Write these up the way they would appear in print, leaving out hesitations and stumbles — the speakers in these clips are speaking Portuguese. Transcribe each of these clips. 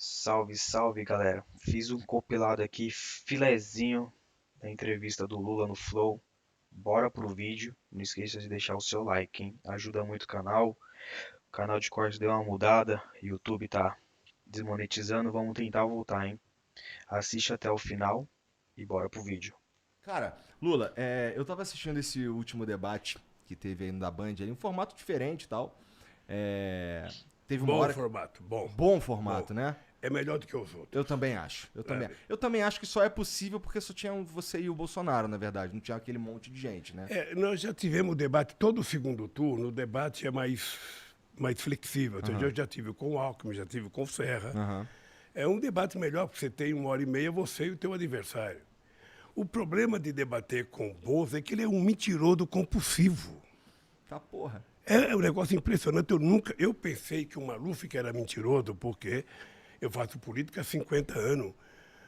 Salve, salve, galera. Fiz um compilado aqui, filezinho da entrevista do Lula no Flow. Bora pro vídeo. Não esqueça de deixar o seu like, hein? Ajuda muito o canal. O canal de cortes deu uma mudada. YouTube tá desmonetizando. Vamos tentar voltar, hein? Assiste até o final e bora pro vídeo. Cara, Lula, eu tava assistindo esse último debate que teve aí no da Band, ali, um formato diferente e tal. É, teve uma Bom hora. formato, bom. Bom Bom. formato, né? É melhor do que os Eu outros. também acho. Sabe? Eu também acho que só é possível porque só tinha você e o Bolsonaro, na verdade. Não tinha aquele monte de gente, né? Nós já tivemos debate todo o segundo turno, o debate é mais flexível. Ou seja, eu já tive com o Alckmin, já tive com o Serra. Aham. É um debate melhor, porque você tem 1h30, você e o teu adversário. O problema de debater com o Bozo é que ele é um mentiroso compulsivo. Tá porra. É um negócio impressionante. Eu pensei que o Maluf que era mentiroso, porque eu faço política há 50 anos.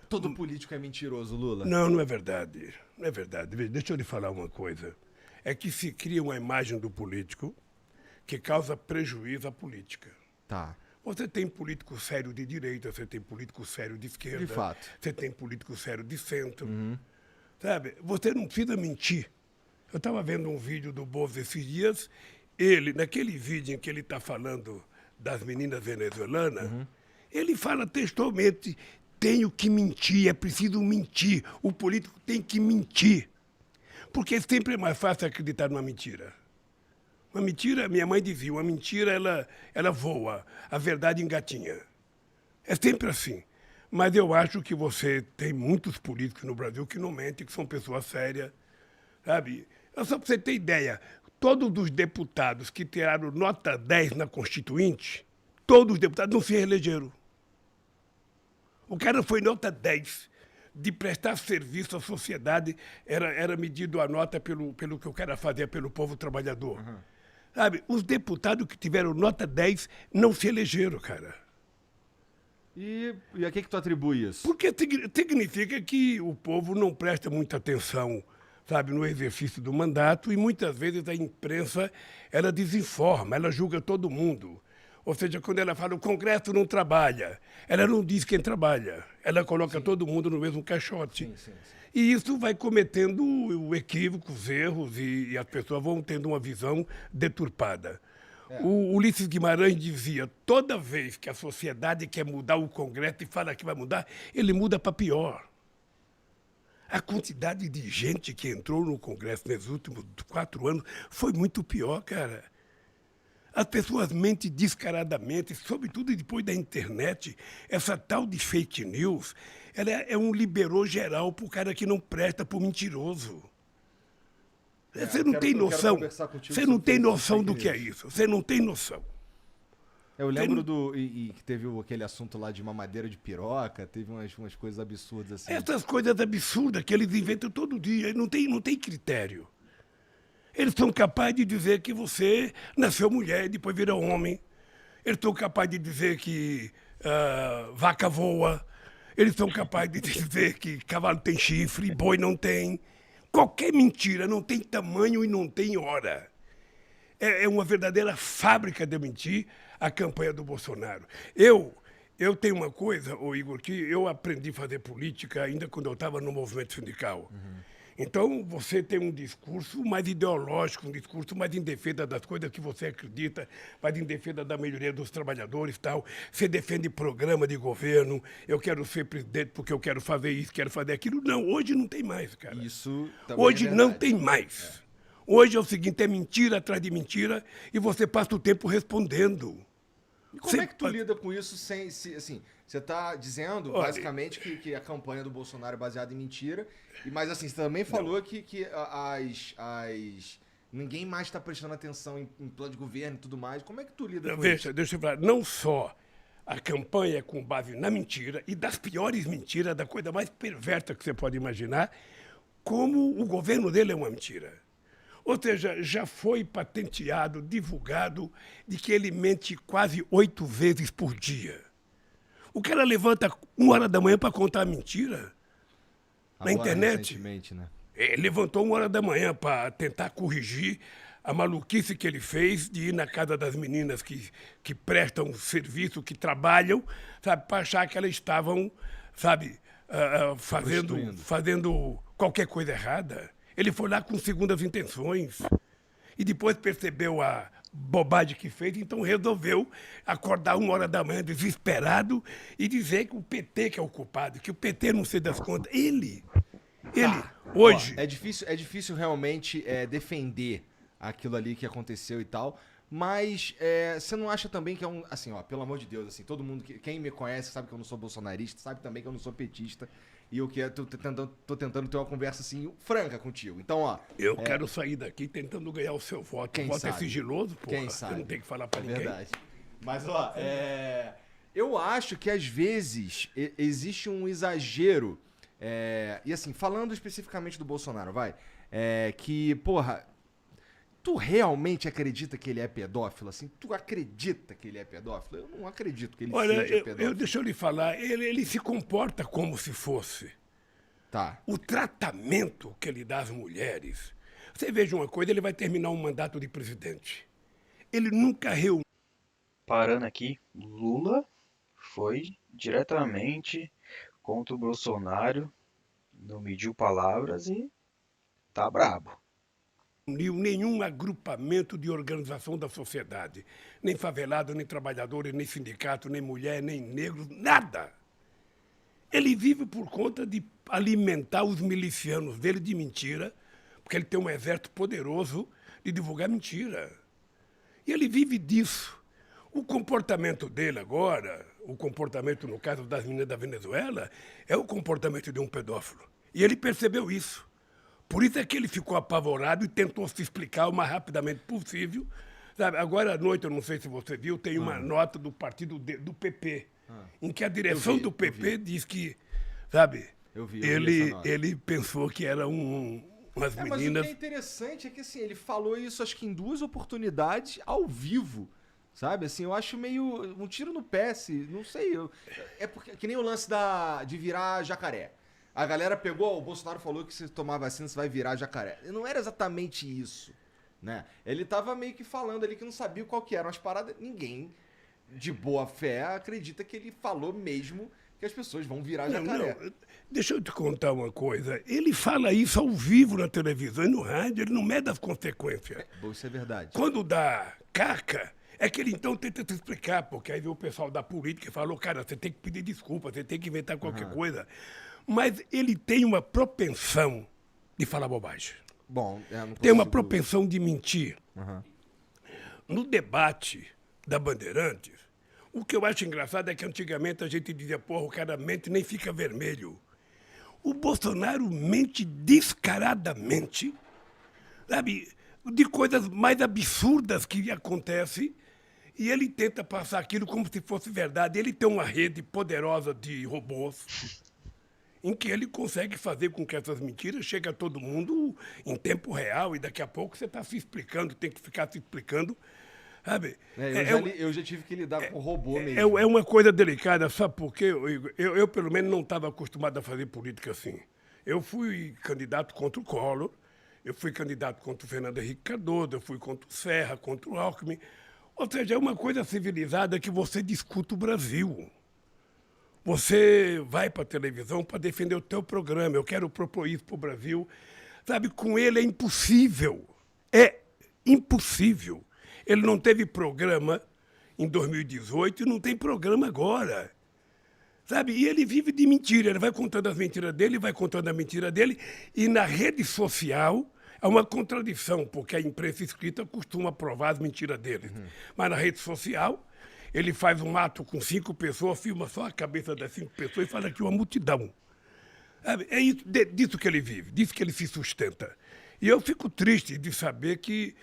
Todo político é mentiroso, Lula. Não, não é verdade. Não é verdade. Veja, deixa eu lhe falar uma coisa. É que se cria uma imagem do político que causa prejuízo à política. Tá. Você tem político sério de direita, você tem político sério de esquerda, De fato. você tem político sério de centro. Sabe? Você não precisa mentir. Eu estava vendo um vídeo do Bozo esses dias, ele, naquele vídeo em que ele está falando das meninas venezuelanas, ele fala textualmente, tenho que mentir, é preciso mentir, o político tem que mentir. Porque sempre é mais fácil acreditar numa mentira. Uma mentira, minha mãe dizia, uma mentira ela voa, a verdade engatinha. É sempre assim. Mas eu acho que você tem muitos políticos no Brasil que não mentem, que são pessoas sérias, sabe? Só para você ter ideia, todos os deputados que tiraram nota 10 na Constituinte, todos os deputados não se reelegeram. O cara foi nota 10 de prestar serviço à sociedade, era medido a nota pelo que o cara fazia pelo povo trabalhador. Sabe, os deputados que tiveram nota 10 não se elegeram, cara. E a que tu atribui isso? Porque significa que o povo não presta muita atenção, sabe, no exercício do mandato e muitas vezes a imprensa, ela desinforma, ela julga todo mundo. Ou seja, quando ela fala o Congresso não trabalha, ela não diz quem trabalha, ela coloca todo mundo no mesmo caixote. Sim. E isso vai cometendo equívocos, erros e as pessoas vão tendo uma visão deturpada. O Ulisses Guimarães dizia, toda vez que a sociedade quer mudar o Congresso e fala que vai mudar, ele muda para pior. A quantidade de gente que entrou no Congresso nesses últimos 4 anos foi muito pior, cara. As pessoas mentem descaradamente, sobretudo depois da internet. Essa tal de fake news, ela é um liberou geral para o cara que não presta, para o mentiroso. Você não tem eu quero noção. conversar contigo Você não sobre tem fake noção do que é news. isso. Você não tem noção. Eu lembro que teve aquele assunto lá de mamadeira de piroca, teve umas coisas absurdas assim. Essas coisas absurdas que eles inventam todo dia, não tem critério. Eles são capazes de dizer que você nasceu mulher e depois vira homem. Eles são capazes de dizer que vaca voa. Eles são capazes de dizer que cavalo tem chifre e boi não tem. Qualquer mentira não tem tamanho e não tem hora. É uma verdadeira fábrica de mentir a campanha do Bolsonaro. Eu tenho uma coisa, ô Igor, que eu aprendi a fazer política ainda quando eu estava no movimento sindical. Então, você tem um discurso mais ideológico, um discurso mais em defesa das coisas que você acredita, mais em defesa da melhoria dos trabalhadores e tal. Você defende programa de governo, eu quero ser presidente porque eu quero fazer isso, quero fazer aquilo. Não, hoje não tem mais, cara. Isso também Hoje é não verdade. tem mais. Hoje é o seguinte, é mentira atrás de mentira e você passa o tempo respondendo. E como Você é que tu pa- lida com isso sem, assim, você tá dizendo Olha, basicamente que a campanha do Bolsonaro é baseada em mentira, mas assim, você também falou que ninguém mais está prestando atenção em plano de governo e tudo mais. Como é que tu lida com isso? Veja, deixa eu falar, não só a campanha é com base na mentira e das piores mentiras, da coisa mais perversa que você pode imaginar, como o governo dele é uma mentira. Ou seja, já foi patenteado, divulgado, de que ele mente quase 8 vezes por dia. O cara levanta 1h da manhã para contar mentira na Agora, internet. recentemente, né? Ele levantou 1h da manhã para tentar corrigir a maluquice que ele fez de ir na casa das meninas que prestam serviço, que trabalham, sabe, para achar que elas estavam, sabe, fazendo qualquer coisa errada. Ele foi lá com segundas intenções e depois percebeu a bobagem que fez, então resolveu acordar 1 hora da manhã desesperado e dizer que o PT que é o culpado, que o PT não sei das contas. Ele, hoje... Ó, é difícil realmente defender aquilo ali que aconteceu e tal, mas você não acha também que é um... Assim, ó, pelo amor de Deus, assim, todo mundo, quem me conhece sabe que eu não sou bolsonarista, sabe também que eu não sou petista, e eu tô tentando ter uma conversa, assim, franca contigo. Então, ó... Eu quero sair daqui tentando ganhar o seu voto. Quem O voto sabe? é sigiloso, porra. Quem sabe? Eu não tenho que falar pra ninguém. Verdade. Mas, ó, eu acho que às vezes existe um exagero, e assim, falando especificamente do Bolsonaro, que, porra, tu realmente acredita que ele é pedófilo? Assim, tu acredita que ele é pedófilo? Eu não acredito que ele seja pedófilo. Deixa eu lhe falar, ele se comporta como se fosse. Tá. O tratamento que ele dá às mulheres. Você veja uma coisa, ele vai terminar um mandato de presidente. Ele nunca reuniu. Parando aqui, Lula foi diretamente contra o Bolsonaro, não mediu palavras e tá brabo. Nenhum agrupamento de organização da sociedade. Nem favelado, nem trabalhadores, nem sindicato, nem mulher, nem negros, nada. Ele vive por conta de alimentar os milicianos dele de mentira, porque ele tem um exército poderoso de divulgar mentira. E ele vive disso. O comportamento dele agora, o comportamento, no caso das meninas da Venezuela, é o comportamento de um pedófilo. E ele percebeu isso. Por isso é que ele ficou apavorado e tentou se explicar o mais rapidamente possível. Sabe, agora à noite, eu não sei se você viu, tem uma nota do partido do PP, em que a direção do PP diz que, sabe, Eu vi essa nota. ele pensou que era umas Mas meninas... o que é interessante é que, assim, ele falou isso, acho que em 2 oportunidades, ao vivo, sabe? Assim, eu acho meio um tiro no pé, não sei. É porque, que nem o lance de virar jacaré. A galera pegou, o Bolsonaro falou que se tomar vacina você vai virar jacaré. Não era exatamente isso, né? Ele tava meio que falando ali que não sabia qual que eram as paradas. Ninguém de boa fé acredita que ele falou mesmo que as pessoas vão virar jacaré. Não, deixa eu te contar uma coisa. Ele fala isso ao vivo na televisão e no rádio, ele não mede as consequências. Bom, isso é verdade. Quando dá caca, é que ele então tenta te explicar, porque aí vem o pessoal da política e falou, cara, você tem que pedir desculpa, você tem que inventar qualquer coisa. Mas ele tem uma propensão de falar bobagem. Bom, eu não Tem uma consigo- propensão de mentir. Aham. No debate da Bandeirantes, o que eu acho engraçado é que antigamente a gente dizia, porra, o cara mente nem fica vermelho. O Bolsonaro mente descaradamente, sabe, de coisas mais absurdas que acontecem, e ele tenta passar aquilo como se fosse verdade. Ele tem uma rede poderosa de robôs, em que ele consegue fazer com que essas mentiras cheguem a todo mundo em tempo real, e daqui a pouco você está se explicando, tem que ficar se explicando, sabe? Eu já tive que lidar com robô mesmo. É uma coisa delicada, sabe por quê? Eu pelo menos, não estava acostumado a fazer política assim. Eu fui candidato contra o Collor, eu fui candidato contra o Fernando Henrique Cardoso, eu fui contra o Serra, contra o Alckmin. Ou seja, é uma coisa civilizada que você discute o Brasil. Você vai para a televisão para defender o teu programa. Eu quero propor isso para o Brasil. Sabe, com ele é impossível. É impossível. Ele não teve programa em 2018 e não tem programa agora. Sabe, e ele vive de mentira. Ele vai contando as mentiras dele, vai contando a mentira dele. E na rede social é uma contradição, porque a imprensa escrita costuma provar as mentiras dele. Mas na rede social... ele faz um ato com 5 pessoas, filma só a cabeça das 5 pessoas e fala que é uma multidão. Sabe? É isso, disso que ele vive, disso que ele se sustenta. E eu fico triste de saber que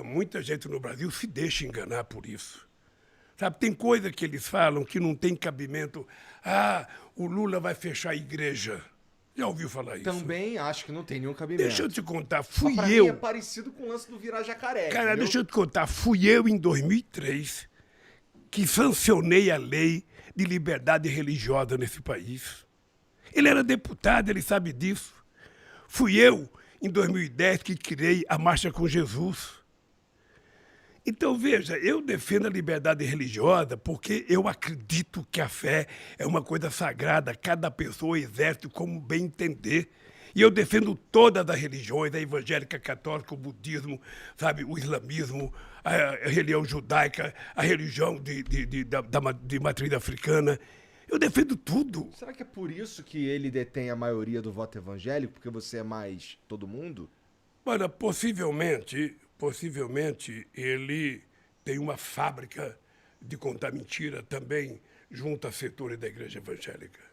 muita gente no Brasil se deixa enganar por isso. Sabe? Tem coisa que eles falam que não tem cabimento. Ah, o Lula vai fechar a igreja. Já ouviu falar isso? Também acho que não tem nenhum cabimento. Deixa eu te contar, Mas fui pra eu... mim é parecido com o lance do virar jacaré. Cara, entendeu? deixa eu te contar, fui eu em 2003 que sancionei a lei de liberdade religiosa nesse país. Ele era deputado, ele sabe disso. Fui eu, em 2010, que criei a Marcha com Jesus. Então, veja, eu defendo a liberdade religiosa porque eu acredito que a fé é uma coisa sagrada, cada pessoa exerce como bem entender. E eu defendo todas as religiões, a evangélica, a católica, o budismo, sabe, o islamismo, a religião judaica, a religião de matriz africana. Eu defendo tudo. Será que é por isso que ele detém a maioria do voto evangélico? Porque você é mais todo mundo? Olha, possivelmente ele tem uma fábrica de contar mentira também junto a setores da igreja evangélica.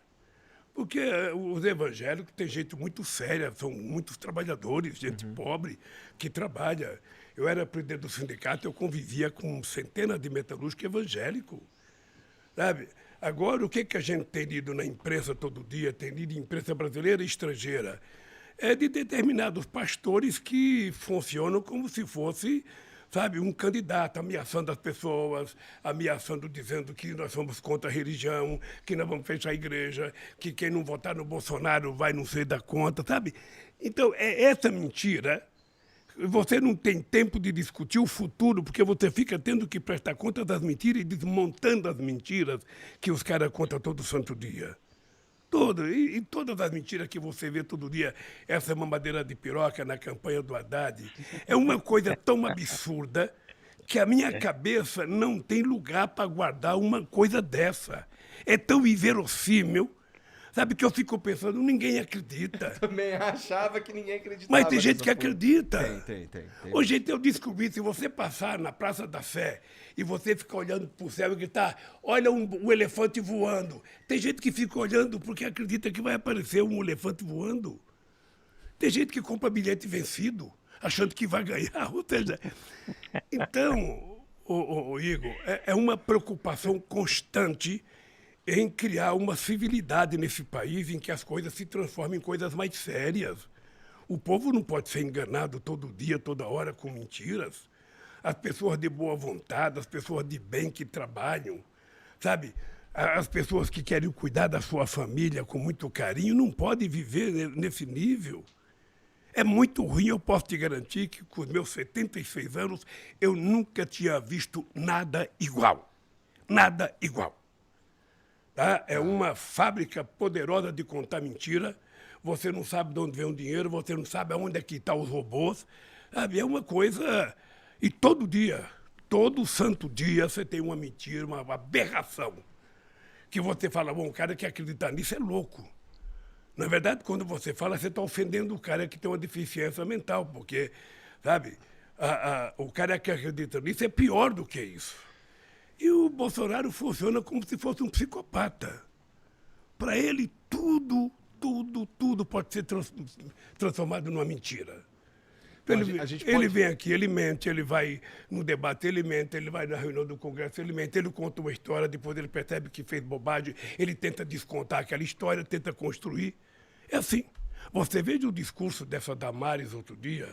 Porque os evangélicos têm gente muito séria, são muitos trabalhadores, gente pobre que trabalha. Eu era presidente do sindicato, eu convivia com centenas de metalúrgicos evangélicos, sabe? Agora, o que a gente tem lido na imprensa todo dia, tem lido em imprensa brasileira e estrangeira, é de determinados pastores que funcionam como se fosse, sabe, um candidato ameaçando as pessoas, ameaçando, dizendo que nós somos contra a religião, que nós vamos fechar a igreja, que quem não votar no Bolsonaro vai não sei da conta, sabe? Então, é essa mentira. Você não tem tempo de discutir o futuro, porque você fica tendo que prestar conta das mentiras e desmontando as mentiras que os caras contam todo santo dia. E todas as mentiras que você vê todo dia, essa mamadeira de piroca na campanha do Haddad, é uma coisa tão absurda que a minha cabeça não tem lugar para guardar uma coisa dessa. É tão inverossímil, sabe, que eu fico pensando, ninguém acredita. Também achava que ninguém acreditava. Mas tem gente nessa que porra. acredita. Tem. Hoje eu descobri, se você passar na Praça da Sé e você ficar olhando para o céu e gritar, olha um elefante voando. Tem gente que fica olhando porque acredita que vai aparecer um elefante voando. Tem gente que compra bilhete vencido, achando que vai ganhar. Ou seja, então, Igor, é uma preocupação constante em criar uma civilidade nesse país em que as coisas se transformem em coisas mais sérias. O povo não pode ser enganado todo dia, toda hora, com mentiras. As pessoas de boa vontade, as pessoas de bem que trabalham, sabe? As pessoas que querem cuidar da sua família com muito carinho não podem viver nesse nível. É muito ruim, eu posso te garantir que com os meus 76 anos eu nunca tinha visto nada igual. Nada igual. Tá? É uma fábrica poderosa de contar mentira. Você não sabe de onde vem o dinheiro, você não sabe aonde é que estão os robôs. Sabe? É uma coisa... E todo dia, todo santo dia, você tem uma mentira, uma aberração. Que você fala, bom, o cara que acredita nisso é louco. Na verdade, quando você fala, você está ofendendo o cara que tem uma deficiência mental, porque, sabe, o cara que acredita nisso é pior do que isso. E o Bolsonaro funciona como se fosse um psicopata. Para ele, tudo pode ser transformado numa mentira. Ele vem aqui, ele mente, ele vai no debate, ele mente, ele vai na reunião do Congresso, ele mente, ele conta uma história, depois ele percebe que fez bobagem, ele tenta descontar aquela história, tenta construir. É assim. Você veja o discurso dessa Damares outro dia,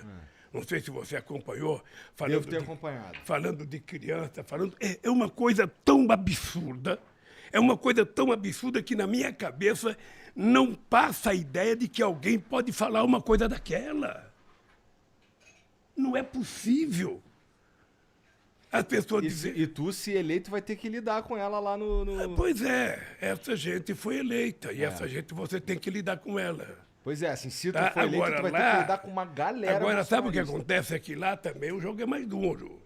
não sei se você acompanhou, falando de criança, é uma coisa tão absurda, que na minha cabeça não passa a ideia de que alguém pode falar uma coisa daquela. Não é possível. As pessoas dizem... E tu, se eleito, vai ter que lidar com ela lá no... Pois é, essa gente foi eleita e essa gente você tem que lidar com ela. Pois é, assim, se tu for eleito, tu vai ter que lidar com uma galera... Agora, sabe o que acontece? É que lá também o jogo é mais duro.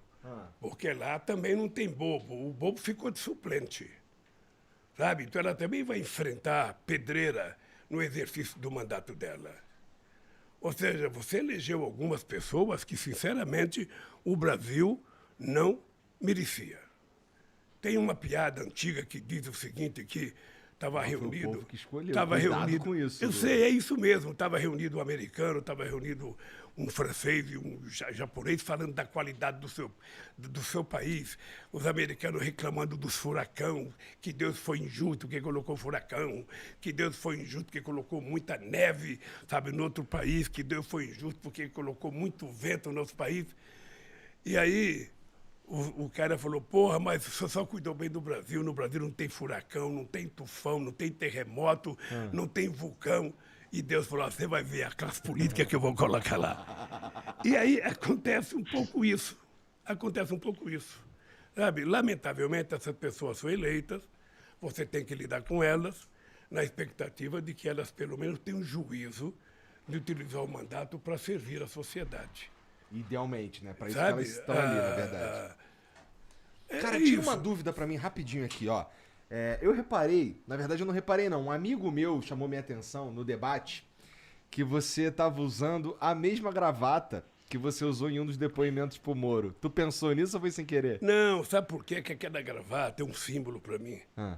Porque lá também não tem bobo. O bobo ficou de suplente. Sabe? Então ela também vai enfrentar pedreira no exercício do mandato dela. Ou seja, você elegeu algumas pessoas que, sinceramente, o Brasil não merecia. Tem uma piada antiga que diz o seguinte, que estava reunido... Foi o povo que escolheu. Estava reunido com isso. Eu sei, é isso mesmo. Estava reunido um americano, estava reunido um francês e um japonês falando da qualidade do seu país. Os americanos reclamando dos furacão, que Deus foi injusto porque colocou furacão, que Deus foi injusto porque colocou muita neve, sabe, no outro país, que Deus foi injusto porque colocou muito vento no nosso país. E aí o cara falou, porra, mas você só cuidou bem do Brasil, no Brasil não tem furacão, não tem tufão, não tem terremoto, não tem vulcão. E Deus falou, você vai ver a classe política que eu vou colocar lá. E aí acontece um pouco isso. Acontece um pouco isso. Sabe? Lamentavelmente, essas pessoas são eleitas, você tem que lidar com elas, na expectativa de que elas, pelo menos, tenham juízo de utilizar o mandato para servir a sociedade. Idealmente, né? Pra isso Sabe? que elas estão ali, na verdade. Cara, É tira isso. uma dúvida pra mim rapidinho aqui, ó. Eu reparei, na verdade eu não reparei não, um amigo meu chamou minha atenção no debate que você tava usando a mesma gravata que você usou em um dos depoimentos pro Moro. Tu pensou nisso ou foi sem querer? Não, sabe por quê? Que aquela gravata é um símbolo para mim. Ah,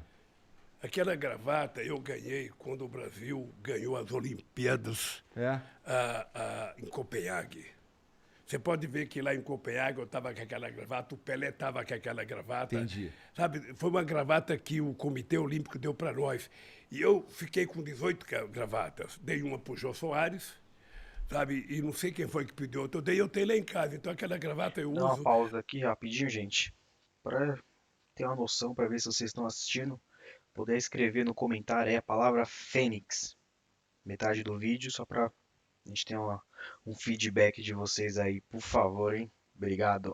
Aquela gravata eu ganhei quando o Brasil ganhou as Olimpíadas é? em Copenhague. Você pode ver que lá em Copenhague eu estava com aquela gravata, o Pelé estava com aquela gravata. Entendi. Sabe, foi uma gravata que o Comitê Olímpico deu para nós. E eu fiquei com 18 gravatas. Dei uma para o Jô Soares, sabe, e não sei quem foi que pediu outra. Eu tenho lá em casa, então aquela gravata eu Dá uma uso. pausa aqui rapidinho, gente. Para ter uma noção, para ver se vocês estão assistindo, poder escrever no comentário aí a palavra Fênix. Metade do vídeo, só para a gente ter um feedback de vocês aí, por favor, hein? Obrigado.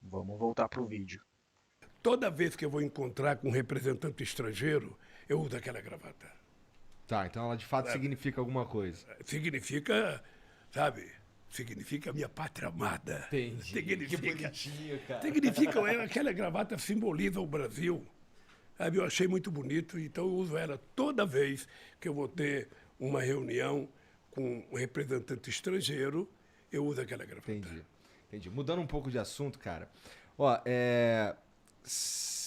Vamos voltar pro vídeo. Toda vez que eu vou encontrar com um representante estrangeiro, eu uso aquela gravata. Tá, então ela de fato significa alguma coisa. Significa, sabe, significa minha pátria amada. Entendi. Significa, Que bonitinho, cara. significa, aquela gravata simboliza o Brasil. Sabe, eu achei muito bonito, então eu uso ela toda vez que eu vou ter uma reunião com um representante estrangeiro, eu uso aquela gravata. Entendi. Mudando um pouco de assunto, cara. Ó,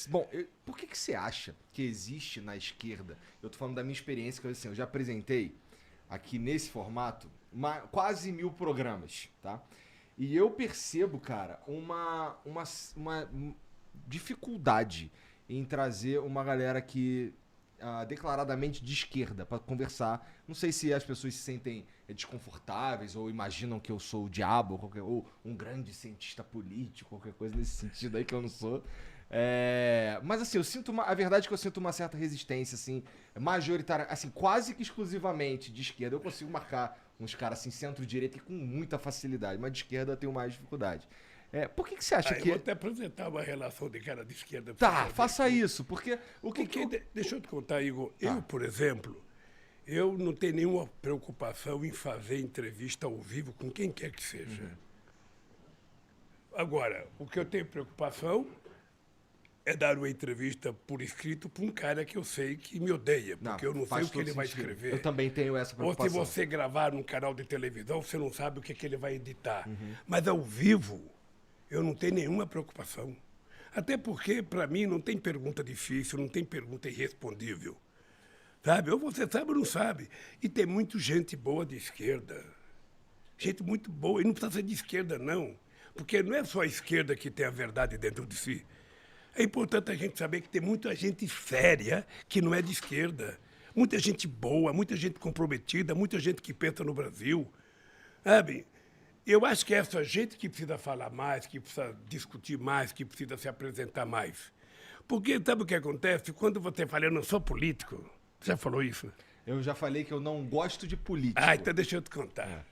Bom, por que você acha que existe na esquerda? Eu tô falando da minha experiência, que assim, eu já apresentei aqui nesse formato quase 1000 programas, tá? E eu percebo, cara, uma dificuldade em trazer uma galera que declaradamente de esquerda pra conversar. Não sei se as pessoas se sentem desconfortáveis ou imaginam que eu sou o diabo ou um grande cientista político, qualquer coisa nesse sentido aí que eu não sou. Mas assim, a verdade é que eu sinto uma certa resistência, assim, majoritária, assim, quase que exclusivamente de esquerda. Eu consigo marcar uns caras assim, centro-direita e com muita facilidade, mas de esquerda eu tenho mais dificuldade. Por que você acha Eu que... vou até apresentar uma relação de cara de esquerda. Tá, faça isso, porque... Deixa eu te contar, Igor. Eu, por exemplo, eu não tenho nenhuma preocupação em fazer entrevista ao vivo com quem quer que seja. Agora, o que eu tenho preocupação é dar uma entrevista por escrito para um cara que eu sei que me odeia, porque eu não sei o que ele vai escrever. Eu também tenho essa preocupação. Ou se você gravar num canal de televisão, você não sabe o que ele vai editar. Mas ao vivo, eu não tenho nenhuma preocupação. Até porque, para mim, não tem pergunta difícil, não tem pergunta irrespondível. Sabe? Ou você sabe ou não sabe. E tem muita gente boa de esquerda. Gente muito boa. E não precisa ser de esquerda, não. Porque não é só a esquerda que tem a verdade dentro de si. É importante a gente saber que tem muita gente séria que não é de esquerda. Muita gente boa, muita gente comprometida, muita gente que pensa no Brasil. Sabe? Eu acho que é essa gente que precisa falar mais, que precisa discutir mais, que precisa se apresentar mais. Porque sabe o que acontece? Quando você fala, eu não sou político, você já falou isso? Eu já falei que eu não gosto de político. Então deixa eu te contar.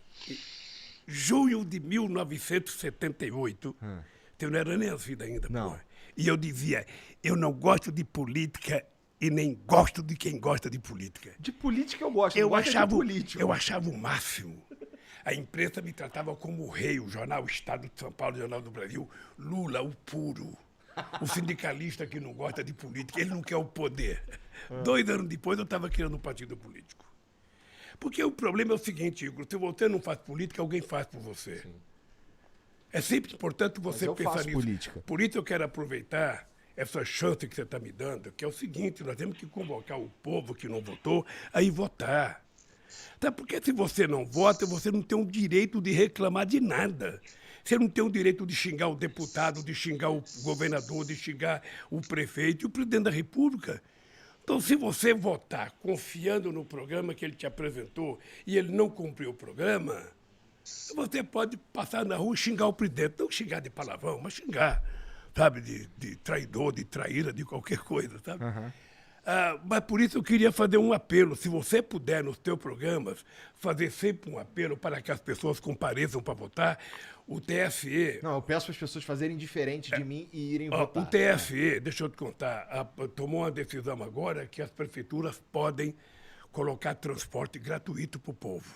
Junho de 1978, eu não era nem nascido ainda. Não. Porra. E eu dizia, eu não gosto de política e nem gosto de quem gosta de política. De política eu gosto, Eu não gosto achava, de político. eu achava o máximo. A imprensa me tratava como o rei, o jornal Estado de São Paulo, o Jornal do Brasil, Lula, o puro. O sindicalista que não gosta de política, ele não quer o poder. 2 anos depois eu estava criando um partido político. Porque o problema é o seguinte, Igor, se você não faz política, alguém faz por você. Sim. É sempre importante você pensar nisso. Política. Por isso eu quero aproveitar essa chance que você está me dando, que é o seguinte, nós temos que convocar o povo que não votou a ir votar. Tá? Porque se você não vota, você não tem o direito de reclamar de nada. Você não tem o direito de xingar o deputado, de xingar o governador, de xingar o prefeito e o presidente da República. Então, se você votar confiando no programa que ele te apresentou e ele não cumpriu o programa, você pode passar na rua e xingar o presidente. Não xingar de palavrão, mas xingar, sabe, de traidor, de traíra, de qualquer coisa, sabe? Mas por isso eu queria fazer um apelo. Se você puder, nos teus programas, fazer sempre um apelo para que as pessoas compareçam para votar, o TSE... Não, eu peço para as pessoas fazerem diferente de mim e irem Ó, votar. o TSE, deixa eu te contar, tomou uma decisão agora que as prefeituras podem colocar transporte gratuito para o povo.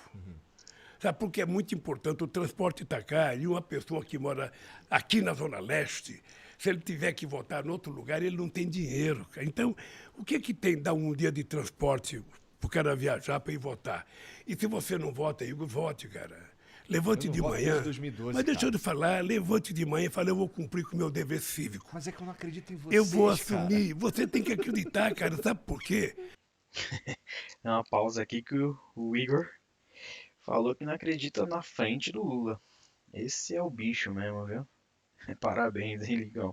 Sabe, porque é muito importante, o transporte está caro e uma pessoa que mora aqui na Zona Leste, se ele tiver que votar em outro lugar, ele não tem dinheiro, cara. Então, o que tem dar um dia de transporte para o cara viajar para ir votar? E se você não vota, Igor, vote, cara. Levante Eu não de voto manhã. desde 2012, Mas deixa cara. eu te falar, levante de manhã e fale, eu vou cumprir com o meu dever cívico. Mas é que eu não acredito em vocês, Eu vou cara. assumir. Você tem que acreditar, cara. Sabe por quê? É uma pausa aqui que o Igor falou que não acredita na frente do Lula. Esse é o bicho mesmo, viu? Parabéns, hein, Ligão?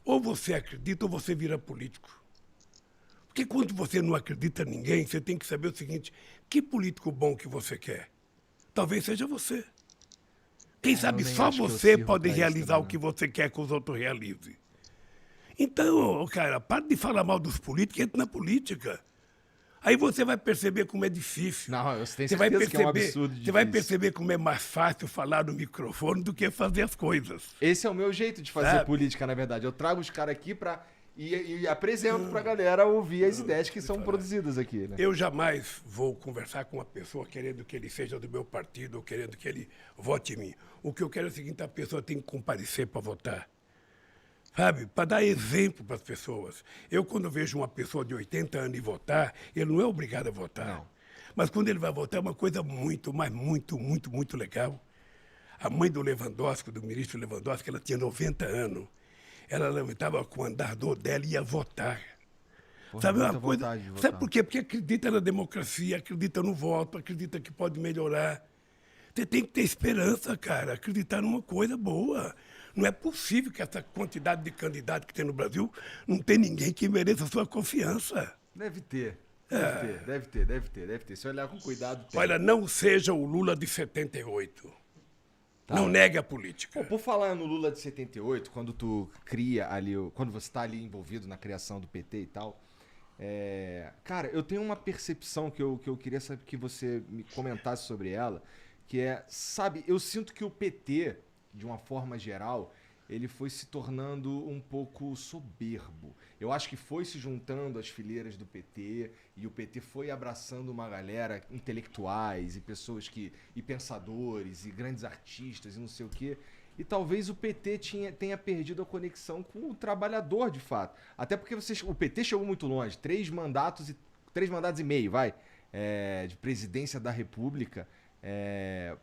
Ou você acredita ou você vira político. Porque quando você não acredita em ninguém, você tem que saber o seguinte: que político bom que você quer? Talvez seja você. Quem sabe nem só acho que eu você sirvo pode pra isso realizar também, o que você quer que os outros realizem. Então, cara, para de falar mal dos políticos e entra na política. Aí você vai perceber como é difícil. Não, eu tenho Você vai certeza que é um perceber, absurdo você vai difícil. perceber como é mais fácil falar no microfone do que fazer as coisas. Esse é o meu jeito de fazer Sabe? política, na verdade. Eu trago os caras aqui e apresento pra galera ouvir as ideias que são produzidas aqui, né? Eu jamais vou conversar com uma pessoa querendo que ele seja do meu partido ou querendo que ele vote em mim. O que eu quero é o seguinte: a pessoa tem que comparecer para votar. Sabe? Para dar exemplo para as pessoas. Eu, quando vejo uma pessoa de 80 anos ir votar, ele não é obrigado a votar. Não. Mas quando ele vai votar, é uma coisa muito, mas muito legal. A mãe do Lewandowski, do ministro Lewandowski, ela tinha 90 anos. Ela levantava com o andador dela e ia votar. Porra, Sabe muita uma coisa? vontade de votar. Sabe por quê? Porque acredita na democracia, acredita no voto, acredita que pode melhorar. Você tem que ter esperança, cara, acreditar numa coisa boa. Não é possível que essa quantidade de candidatos que tem no Brasil não tem ninguém que mereça a sua confiança. Deve ter. Deve ter. Se olhar com cuidado, tem. Olha, não seja o Lula de 78. Tá. Não negue a política. Pô, por falar no Lula de 78, quando tu cria ali, quando você tá ali envolvido na criação do PT e tal, cara, eu tenho uma percepção que eu queria saber que você me comentasse sobre ela, que é, sabe, eu sinto que o PT, de uma forma geral, ele foi se tornando um pouco soberbo. Eu acho que foi se juntando às fileiras do PT e o PT foi abraçando uma galera, intelectuais e pessoas e pensadores e grandes artistas e não sei o quê. E talvez o PT tenha perdido a conexão com o trabalhador, de fato. Até porque o PT chegou muito longe. 3 mandatos e meio, vai, de presidência da República. É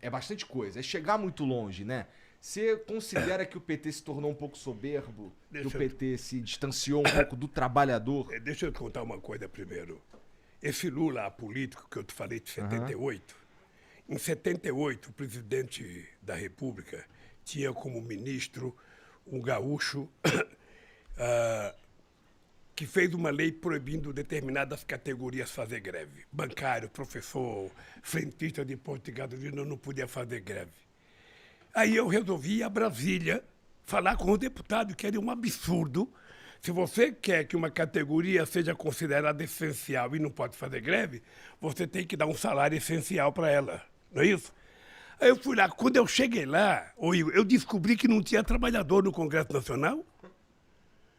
bastante coisa. É chegar muito longe, né? Você considera que o PT se tornou um pouco soberbo? Que o PT se distanciou um pouco do trabalhador? Deixa eu te contar uma coisa primeiro. Esse Lula político que eu te falei de 78, em 78 o presidente da República tinha como ministro um gaúcho que fez uma lei proibindo determinadas categorias fazer greve. Bancário, professor, frentista de posto de gasolina não podia fazer greve. Aí eu resolvi ir a Brasília falar com o deputado, que era um absurdo. Se você quer que uma categoria seja considerada essencial e não pode fazer greve, você tem que dar um salário essencial para ela, não é isso? Aí eu fui lá, quando eu cheguei lá, eu descobri que não tinha trabalhador no Congresso Nacional.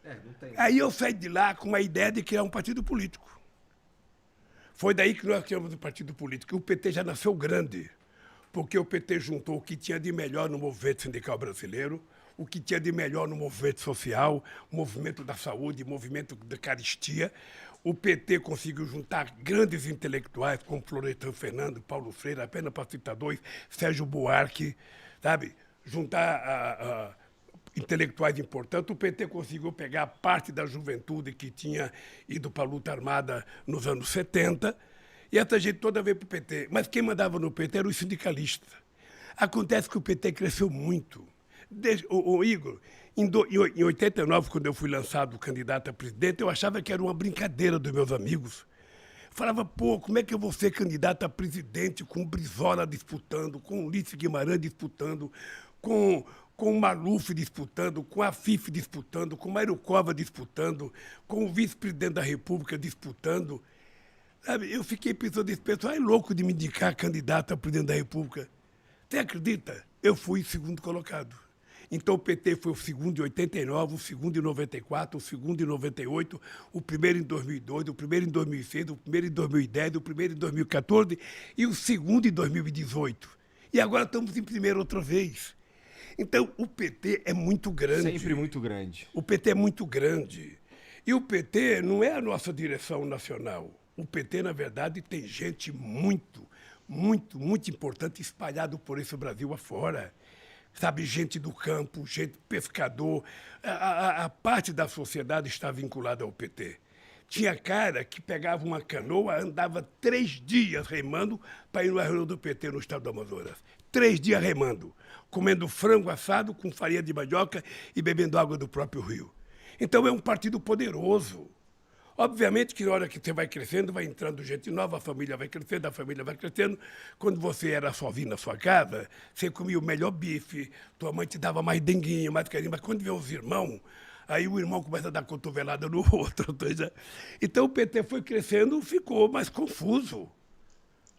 Não tem. Aí eu saí de lá com a ideia de criar um partido político. Foi daí que nós criamos o partido político. O PT já nasceu grande, porque o PT juntou o que tinha de melhor no movimento sindical brasileiro, o que tinha de melhor no movimento social, o movimento da saúde, o movimento da caristia. O PT conseguiu juntar grandes intelectuais como Florestan Fernando, Paulo Freire, apenas para citar 2, Sérgio Buarque, sabe? Juntar intelectuais importantes. O PT conseguiu pegar parte da juventude que tinha ido para a luta armada nos anos 70, e essa gente toda veio para o PT. Mas quem mandava no PT eram os sindicalistas. Acontece que o PT cresceu muito. Igor, em 89, quando eu fui lançado candidato a presidente, eu achava que era uma brincadeira dos meus amigos. Falava, pô, como é que eu vou ser candidato a presidente com o Brizola disputando, com o Ulisses Guimarães disputando, com com o Maluf disputando, com a FIF disputando, com o Mário Cova disputando, com o vice-presidente da República disputando. Sabe, eu fiquei pensando, esse pessoal é louco de me indicar candidato a presidente da República. Você acredita? Eu fui segundo colocado. Então o PT foi o segundo em 89, o segundo em 94, o segundo em 98, o primeiro em 2002, o primeiro em 2006, o primeiro em 2010, o primeiro em 2014 e o segundo em 2018. E agora estamos em primeiro outra vez. Então o PT é muito grande. Sempre muito grande. O PT é muito grande. E o PT não é a nossa direção nacional. O PT, na verdade, tem gente muito importante espalhado por esse Brasil afora. Sabe, gente do campo, gente pescador. A parte da sociedade está vinculada ao PT. Tinha cara que pegava uma canoa, andava 3 dias remando para ir no reunião do PT no estado do Amazonas. 3 dias remando, comendo frango assado com farinha de mandioca e bebendo água do próprio rio. Então é um partido poderoso. Obviamente que na hora que você vai crescendo, vai entrando gente nova, a família vai crescendo, a família vai crescendo. Quando você era sozinho na sua casa, você comia o melhor bife, tua mãe te dava mais denguinho, mais carinho. Mas quando vê os irmãos, aí o irmão começa a dar cotovelada no outro. Então o PT foi crescendo, ficou mais confuso.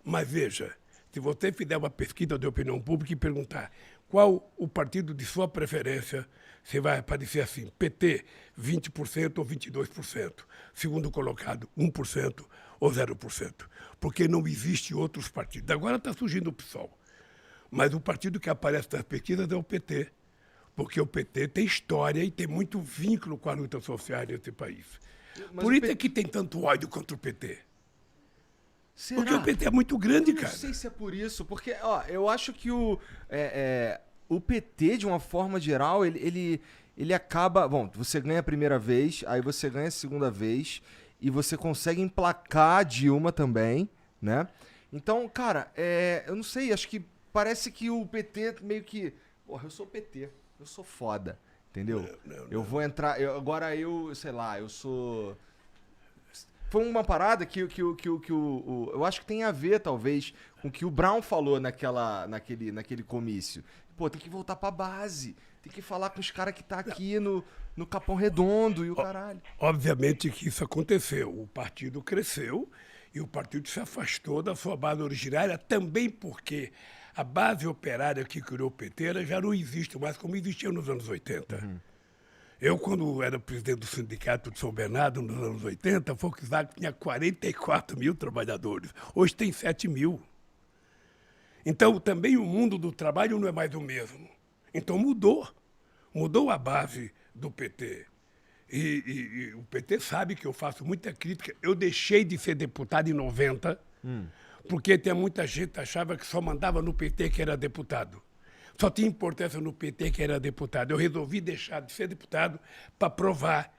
Mas veja, se você fizer uma pesquisa de opinião pública e perguntar qual o partido de sua preferência, você vai aparecer assim, PT, 20% ou 22%. Segundo colocado, 1% ou 0%. Porque não existe outros partidos. Agora está surgindo o PSOL. Mas o partido que aparece nas pesquisas é o PT. Porque o PT tem história e tem muito vínculo com a luta social nesse país. Mas Por o isso P- é que tem tanto ódio contra o PT. Será? Porque o PT é muito grande, Eu não cara. sei se é por isso, porque, ó, eu acho que o PT, de uma forma geral, ele acaba. Bom, você ganha a primeira vez, aí você ganha a segunda vez, e você consegue emplacar a Dilma também, né? Então, cara, eu não sei, acho que parece que o PT meio que. Porra, eu sou o PT, eu sou foda, entendeu? Eu vou entrar. Agora eu, sei lá, eu sou. Foi uma parada que eu acho que tem a ver, talvez, com o que o Brown falou naquele comício. Pô, tem que voltar pra base. Tem que falar com os caras que tá aqui no Capão Redondo e o caralho. Obviamente que isso aconteceu. O partido cresceu e o partido se afastou da sua base originária, também porque a base operária que criou o PT ela já não existe mais como existia nos anos 80. Eu, quando era presidente do Sindicato de São Bernardo, nos anos 80, a Volkswagen tinha 44 mil trabalhadores. Hoje tem 7 mil. Então, também o mundo do trabalho não é mais o mesmo. Então, mudou. Mudou a base do PT. E o PT sabe que eu faço muita crítica. Eu deixei de ser deputado em 90, porque tem muita gente que achava que só mandava no PT que era deputado. Só tinha importância no PT que era deputado. Eu resolvi deixar de ser deputado para provar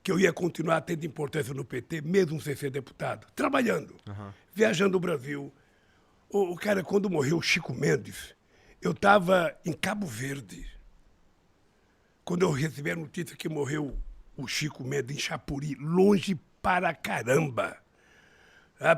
que eu ia continuar tendo importância no PT, mesmo sem ser deputado. Trabalhando, viajando o Brasil. O cara, quando morreu o Chico Mendes, eu estava em Cabo Verde. Quando eu recebi a notícia que morreu o Chico Mendes em Chapuri, longe para caramba.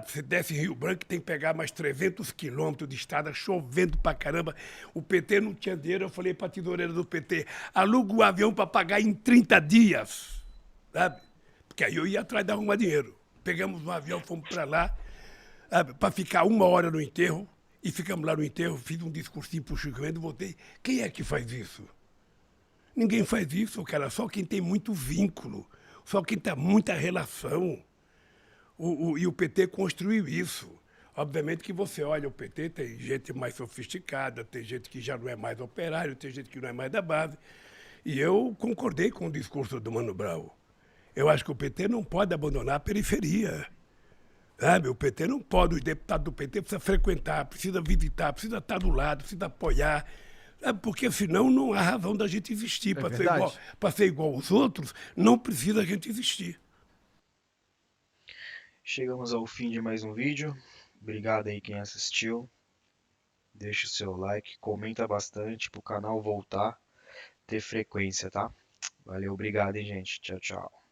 Você desce em Rio Branco, tem que pegar mais 300 quilômetros de estrada, chovendo pra caramba. O PT não tinha dinheiro, eu falei pra tesoureira do PT, aluga o avião para pagar em 30 dias. Sabe? Porque aí eu ia atrás de arrumar dinheiro. Pegamos um avião, fomos para lá, para ficar 1 hora no enterro, e ficamos lá no enterro, fiz um discursinho pro Chico Mendes, voltei. Quem é que faz isso? Ninguém faz isso, cara, só quem tem muito vínculo, só quem tem muita relação. E o PT construiu isso. Obviamente que você olha o PT, tem gente mais sofisticada, tem gente que já não é mais operário, tem gente que não é mais da base. E eu concordei com o discurso do Mano Brown. Eu acho que o PT não pode abandonar a periferia. Sabe? O PT não pode, os deputados do PT precisam frequentar, precisa visitar, precisa estar do lado, precisa apoiar. Sabe? Porque senão não há razão da gente existir. Para ser igual aos outros, não precisa a gente existir. Chegamos ao fim de mais um vídeo. Obrigado aí quem assistiu. Deixa o seu like, comenta bastante pro canal voltar, ter frequência, tá? Valeu, obrigado, hein, gente. Tchau, tchau.